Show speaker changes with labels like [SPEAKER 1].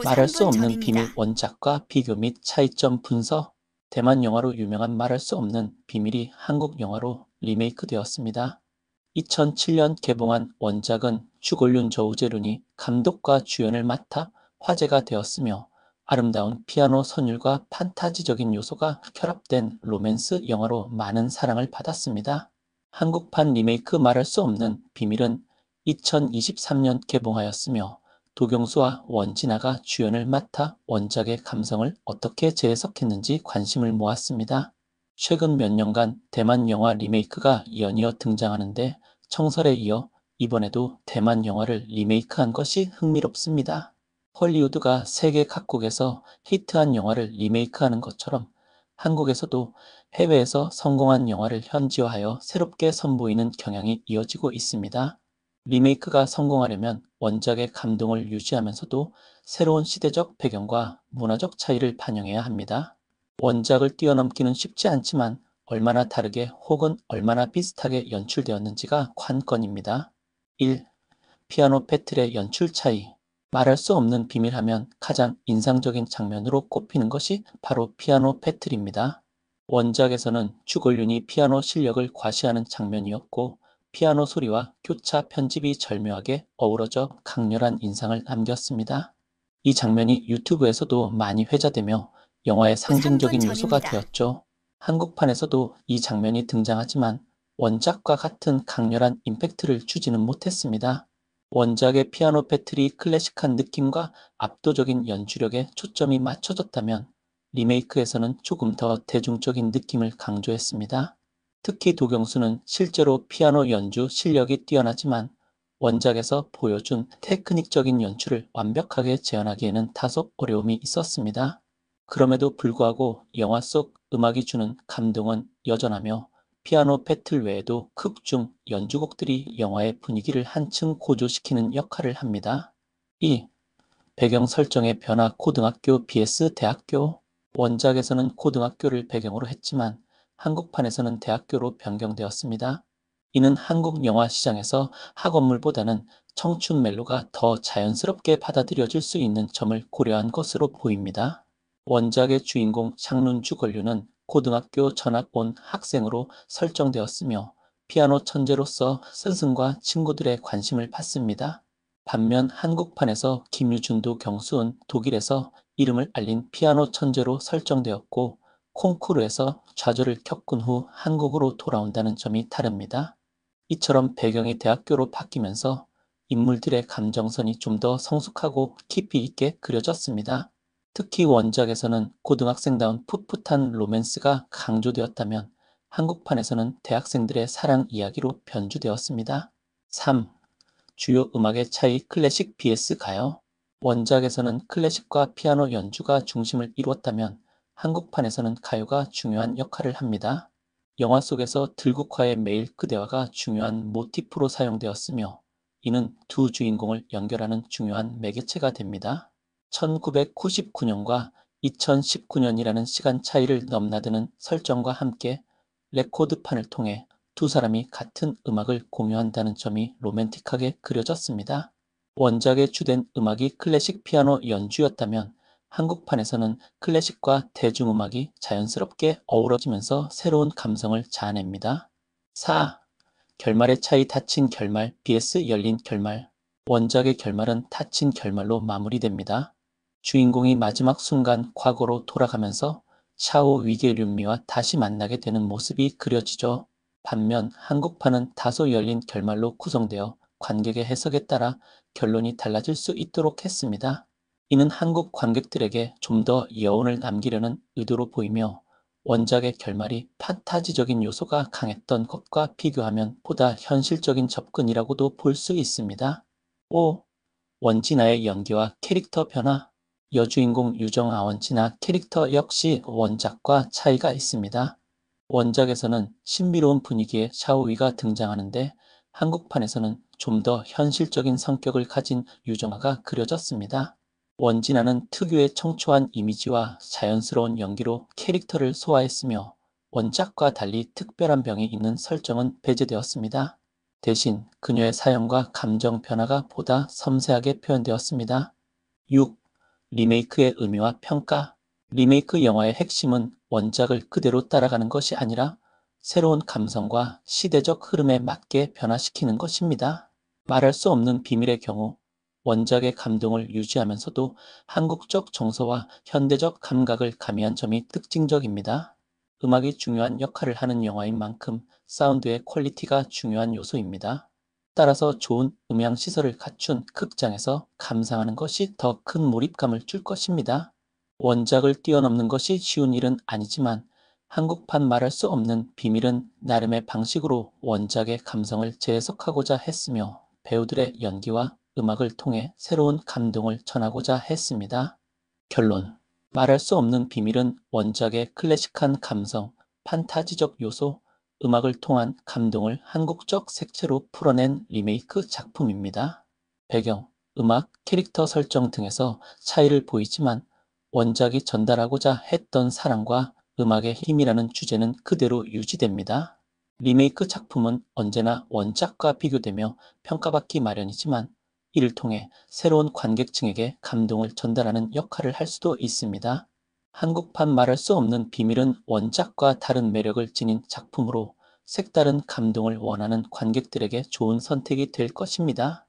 [SPEAKER 1] 말할 수
[SPEAKER 2] 3분
[SPEAKER 1] 없는 비밀
[SPEAKER 2] 전입니다.
[SPEAKER 1] 원작과 비교 및 차이점 분석. 대만 영화로 유명한 말할 수 없는 비밀이 한국 영화로 리메이크되었습니다. 2007년 개봉한 원작은 주골륜 저우재룬이 감독과 주연을 맡아 화제가 되었으며 아름다운 피아노 선율과 판타지적인 요소가 결합된 로맨스 영화로 많은 사랑을 받았습니다. 한국판 리메이크 말할 수 없는 비밀은 2023년 개봉하였으며 도경수와 원진아가 주연을 맡아 원작의 감성을 어떻게 재해석했는지 관심을 모았습니다. 최근 몇 년간 대만 영화 리메이크가 연이어 등장하는데 청설에 이어 이번에도 대만 영화를 리메이크한 것이 흥미롭습니다. 헐리우드가 세계 각국에서 히트한 영화를 리메이크하는 것처럼 한국에서도 해외에서 성공한 영화를 현지화하여 새롭게 선보이는 경향이 이어지고 있습니다. 리메이크가 성공하려면 원작의 감동을 유지하면서도 새로운 시대적 배경과 문화적 차이를 반영해야 합니다. 원작을 뛰어넘기는 쉽지 않지만 얼마나 다르게 혹은 얼마나 비슷하게 연출되었는지가 관건입니다. 1. 피아노 배틀의 연출 차이. 말할 수 없는 비밀하면 가장 인상적인 장면으로 꼽히는 것이 바로 피아노 배틀입니다. 원작에서는 주걸륜이 피아노 실력을 과시하는 장면이었고, 피아노 소리와 교차 편집이 절묘하게 어우러져 강렬한 인상을 남겼습니다. 이 장면이 유튜브에서도 많이 회자되며 영화의
[SPEAKER 2] 3분
[SPEAKER 1] 상징적인 요소가
[SPEAKER 2] 전입니다.
[SPEAKER 1] 되었죠. 한국판에서도 이 장면이 등장하지만 원작과 같은 강렬한 임팩트를 주지는 못했습니다. 원작의 피아노 배틀이 클래식한 느낌과 압도적인 연주력에 초점이 맞춰졌다면 리메이크에서는 조금 더 대중적인 느낌을 강조했습니다. 특히 도경수는 실제로 피아노 연주 실력이 뛰어나지만 원작에서 보여준 테크닉적인 연출을 완벽하게 재현하기에는 다소 어려움이 있었습니다. 그럼에도 불구하고 영화 속 음악이 주는 감동은 여전하며 피아노 배틀 외에도 극 중 연주곡들이 영화의 분위기를 한층 고조시키는 역할을 합니다. 2. 배경 설정의 변화. 고등학교 vs 대학교. 원작에서는 고등학교를 배경으로 했지만 한국판에서는 대학교로 변경되었습니다. 이는 한국 영화 시장에서 학원물보다는 청춘 멜로가 더 자연스럽게 받아들여질 수 있는 점을 고려한 것으로 보입니다. 원작의 주인공 장룬주 권류는 고등학교 전학 온 학생으로 설정되었으며 피아노 천재로서 스승과 친구들의 관심을 받습니다. 반면 한국판에서 김유준도 경수은 독일에서 이름을 알린 피아노 천재로 설정되었고 콩쿠르에서 좌절을 겪은 후 한국으로 돌아온다는 점이 다릅니다. 이처럼 배경이 대학교로 바뀌면서 인물들의 감정선이 좀 더 성숙하고 깊이 있게 그려졌습니다. 특히 원작에서는 고등학생다운 풋풋한 로맨스가 강조되었다면 한국판에서는 대학생들의 사랑 이야기로 변주되었습니다. 3. 주요 음악의 차이. 클래식 vs 가요. 원작에서는 클래식과 피아노 연주가 중심을 이루었다면 한국판에서는 가요가 중요한 역할을 합니다. 영화 속에서 들국화의 매일 그대와가 중요한 모티프로 사용되었으며 이는 두 주인공을 연결하는 중요한 매개체가 됩니다. 1999년과 2019년이라는 시간 차이를 넘나드는 설정과 함께 레코드판을 통해 두 사람이 같은 음악을 공유한다는 점이 로맨틱하게 그려졌습니다. 원작의 주된 음악이 클래식 피아노 연주였다면 한국판에서는 클래식과 대중음악이 자연스럽게 어우러지면서 새로운 감성을 자아냅니다. 4. 결말의 차이. 닫힌 결말 vs 열린 결말. 원작의 결말은 닫힌 결말로 마무리됩니다. 주인공이 마지막 순간 과거로 돌아가면서 샤오 위계륜미와 다시 만나게 되는 모습이 그려지죠. 반면 한국판은 다소 열린 결말로 구성되어 관객의 해석에 따라 결론이 달라질 수 있도록 했습니다. 이는 한국 관객들에게 좀 더 여운을 남기려는 의도로 보이며 원작의 결말이 판타지적인 요소가 강했던 것과 비교하면 보다 현실적인 접근이라고도 볼 수 있습니다. 5. 원진아의 연기와 캐릭터 변화. 여주인공 유정아 원진아 캐릭터 역시 원작과 차이가 있습니다. 원작에서는 신비로운 분위기의 샤오위가 등장하는데 한국판에서는 좀 더 현실적인 성격을 가진 유정아가 그려졌습니다. 원진아는 특유의 청초한 이미지와 자연스러운 연기로 캐릭터를 소화했으며 원작과 달리 특별한 병이 있는 설정은 배제되었습니다. 대신 그녀의 사연과 감정 변화가 보다 섬세하게 표현되었습니다. 6. 리메이크의 의미와 평가. 리메이크 영화의 핵심은 원작을 그대로 따라가는 것이 아니라 새로운 감성과 시대적 흐름에 맞게 변화시키는 것입니다. 말할 수 없는 비밀의 경우 원작의 감동을 유지하면서도 한국적 정서와 현대적 감각을 가미한 점이 특징적입니다. 음악이 중요한 역할을 하는 영화인 만큼 사운드의 퀄리티가 중요한 요소입니다. 따라서 좋은 음향 시설을 갖춘 극장에서 감상하는 것이 더 큰 몰입감을 줄 것입니다. 원작을 뛰어넘는 것이 쉬운 일은 아니지만 한국판 말할 수 없는 비밀은 나름의 방식으로 원작의 감성을 재해석하고자 했으며 배우들의 연기와 음악을 통해 새로운 감동을 전하고자 했습니다. 결론. 말할 수 없는 비밀은 원작의 클래식한 감성, 판타지적 요소, 음악을 통한 감동을 한국적 색채로 풀어낸 리메이크 작품입니다. 배경, 음악, 캐릭터 설정 등에서 차이를 보이지만 원작이 전달하고자 했던 사랑과 음악의 힘이라는 주제는 그대로 유지됩니다. 리메이크 작품은 언제나 원작과 비교되며 평가받기 마련이지만 이를 통해 새로운 관객층에게 감동을 전달하는 역할을 할 수도 있습니다. 한국판 말할 수 없는 비밀은 원작과 다른 매력을 지닌 작품으로 색다른 감동을 원하는 관객들에게 좋은 선택이 될 것입니다.